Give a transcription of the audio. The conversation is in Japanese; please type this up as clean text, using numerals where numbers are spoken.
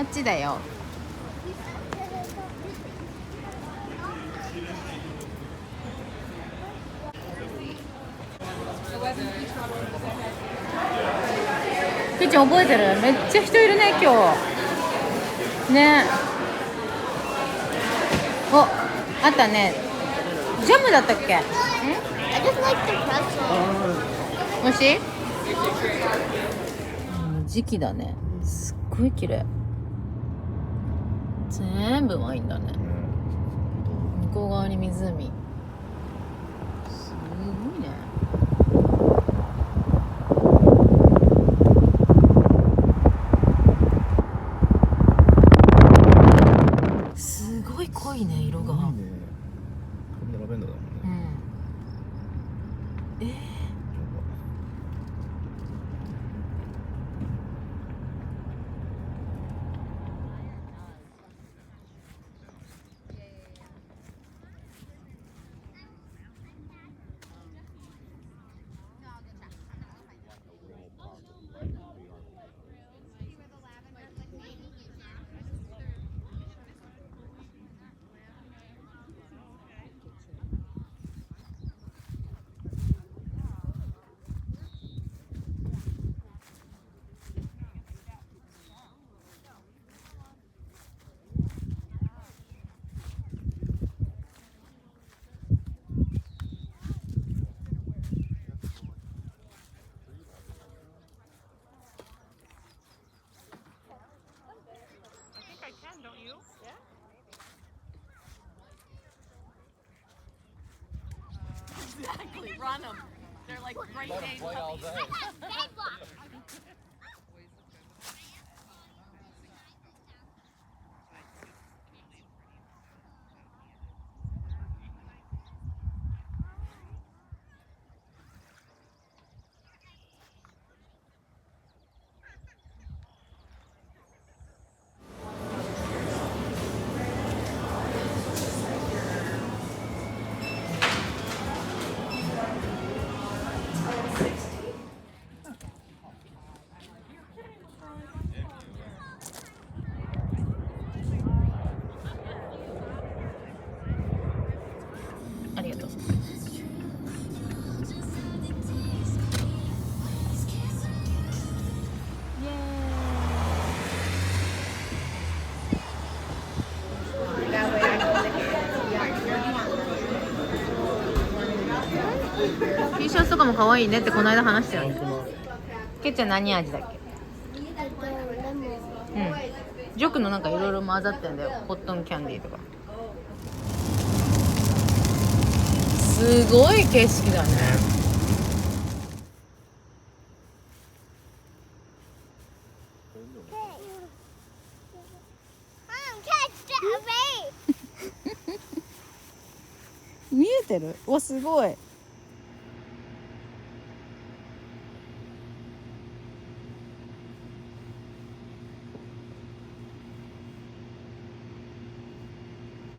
っちだよ。きーちゃん覚えてる？めっちゃ人いるね今日ね。お、あったね。ジャムだったっけ？ I just like the pretzel. おいしい？時期だね。すっごい綺麗。全部ワインだね。向こう側に湖。すごいね。すごい濃いね、色が。いいね。こんなラベンダーだもんね。うん。Exactly, run them. They're like great Dane puppies. Bedrock. ありがとう。T シャツとかも可愛いねってこの間話したよね。けっちゃん何味だっけ？うん。ジョクのなんかいろいろ混ざってんだよ。コットンキャンディーとか。すごい景色だね。見えてる？わ、すごい。